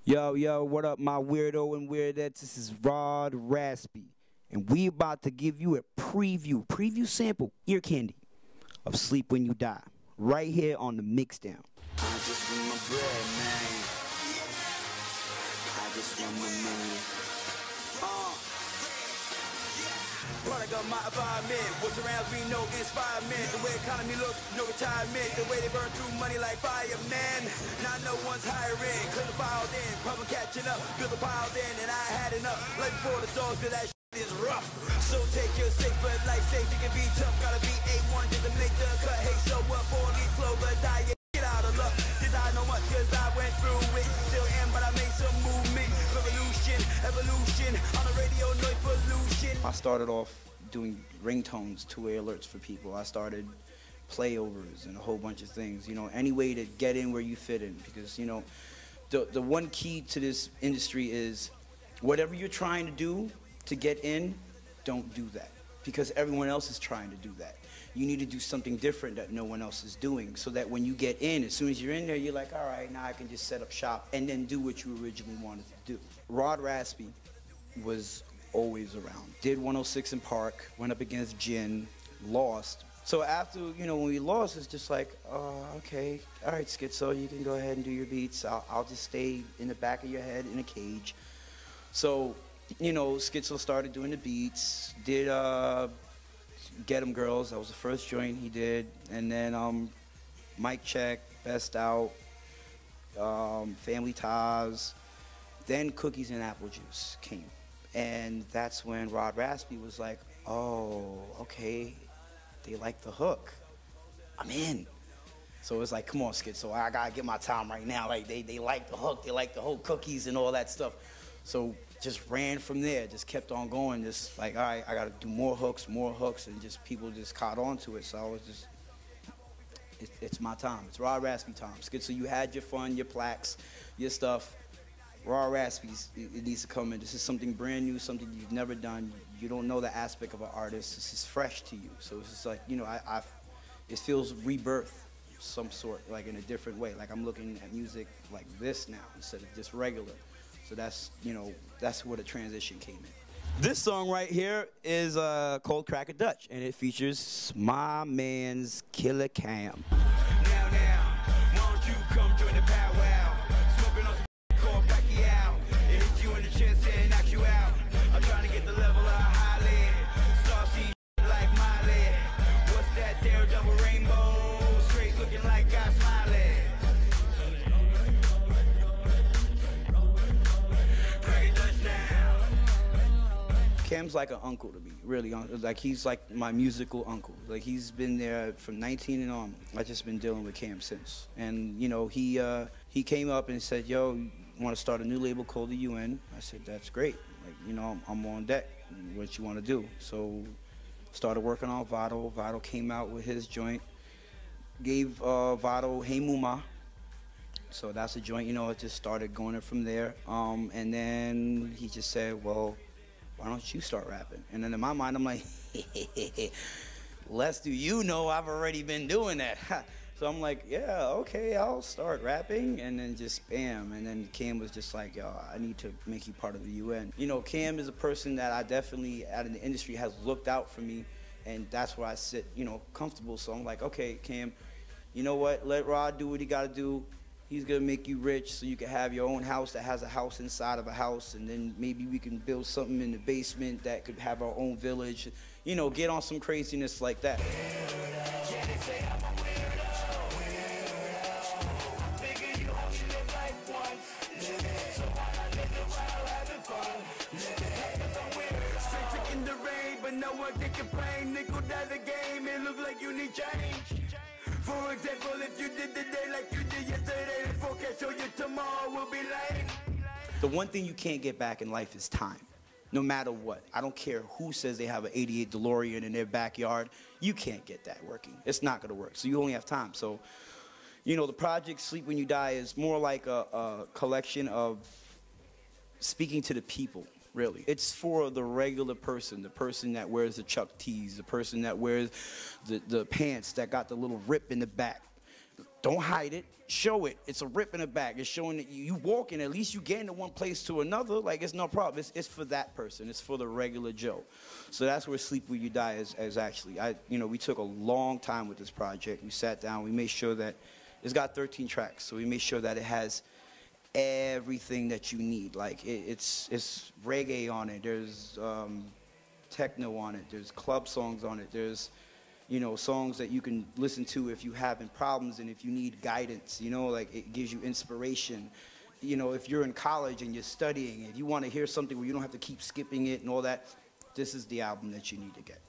Yo, yo, what up, my weirdo and weirdets? This is Rhaspy, and we about to give you a preview sample, ear candy, of Sleep When You Die, right here on the Mixdown. I just want my bread, man. I just want my money. Product of my environment. What surrounds me, no inspirement. The way economy looks, no retirement. The way they burn through money like firemen. Now no one's hiring. Clear the file then, problem catching up. Build a pile then, and I had enough. Like before the dogs, cause that shit is rough. So take your stick, but life safety can be tough. Gotta be A1 just to make the cut. Hey, so what for these clover diet? Get out of luck. Cause I know much, cause I went through it. Still am, but I made some movement. Revolution, evolution. On the radio, noise pollution. I started off doing ringtones, two-way alerts for people. I started playovers and a whole bunch of things. You know, any way to get in where you fit in. Because, you know, the one key to this industry is whatever you're trying to do to get in, don't do that. Because everyone else is trying to do that. You need to do something different that no one else is doing, so that when you get in, as soon as you're in there, you're like, all right, now I can just set up shop and then do what you originally wanted to do. Rhaspy was always around. Did 106 in Park, went up against Jin, lost. So after, you know, when we lost, it's just like, oh, okay, all right, Schizo, you can go ahead and do your beats. I'll just stay in the back of your head in a cage. So, you know, Schizo started doing the beats, did Get 'Em Girls, that was the first joint he did, and then Mic Check, Best Out, Family Ties, then Cookies and Apple Juice came. And that's when Rhaspy was like, oh, okay, they like the hook, I'm in. So it's like, come on, Schizo, I gotta get my time right now. Like they like the hook, they like the whole cookies and all that stuff. So just ran from there, just kept on going, just like, all right, I gotta do more hooks, and just people just caught on to it. So I was just, it's my time. It's Rhaspy time. Schizo, you had your fun, your plaques, your stuff. Rhaspy, it needs to come in. This is something brand new, something you've never done. You don't know the aspect of an artist. This is fresh to you. So it's just like, you know, it feels rebirth of some sort, like in a different way. Like I'm looking at music like this now instead of just regular. So that's, you know, that's where the transition came in. This song right here is called Crack a Dutch, and it features my man's Killer Cam. Now, won't you come join the powwow? Smoking on some called Becky out. It hits you in the chest and knocks you out. I'm trying to get the level of high lead. Saucy like my lead. What's that there, double rainbow? Straight looking like God smiling. Cam's like an uncle to me, really. Like he's like my musical uncle. Like he's been there from 19 and on. I've just been dealing with Cam since. And you know, he came up and said, "Yo, you want to start a new label called the UN?" I said, "That's great. Like, you know, I'm on deck. What you want to do?" So started working on Vado. Vado came out with his joint. Gave Vado Hey Muma. So that's a joint. You know, it just started going in from there. And then he just said, "Well, why don't you start rapping?" And then in my mind, I'm like, less do you know, I've already been doing that. So I'm like, yeah, okay, I'll start rapping. And then just bam. And then Cam was just like, yo, I need to make you part of the UN. You know, Cam is a person that I definitely, out in the industry, has looked out for me. And that's where I sit, you know, comfortable. So I'm like, okay, Cam, you know what? Let Rod do what he got to do. He's gonna make you rich so you can have your own house that has a house inside of a house, and then maybe we can build something in the basement that could have our own village. You know, get on some craziness like that. For example, if you did the day like you did yesterday, the forecast show you tomorrow will be late. The one thing you can't get back in life is time, no matter what. I don't care who says they have an 88 DeLorean in their backyard. You can't get that working. It's not going to work. So you only have time. So, you know, the project Sleep When You Die is more like a collection of speaking to the people. Really. It's for the regular person, the person that wears the Chuck Tees, the person that wears the pants that got the little rip in the back. Don't hide it. Show it. It's a rip in the back. It's showing that you walking. At least you getting to one place to another. Like, it's no problem. It's for that person. It's for the regular Joe. So that's where Sleep Where You Die is actually. We took a long time with this project. We sat down. We made sure that it's got 13 tracks. So we made sure that it has everything that you need. Like, it's reggae on it. There's techno on it. There's club songs on it. There's songs that you can listen to if you're having problems and if you need guidance, like it gives you inspiration. If you're in college and you're studying, if you want to hear something where you don't have to keep skipping it and all that, this is the album that you need to get,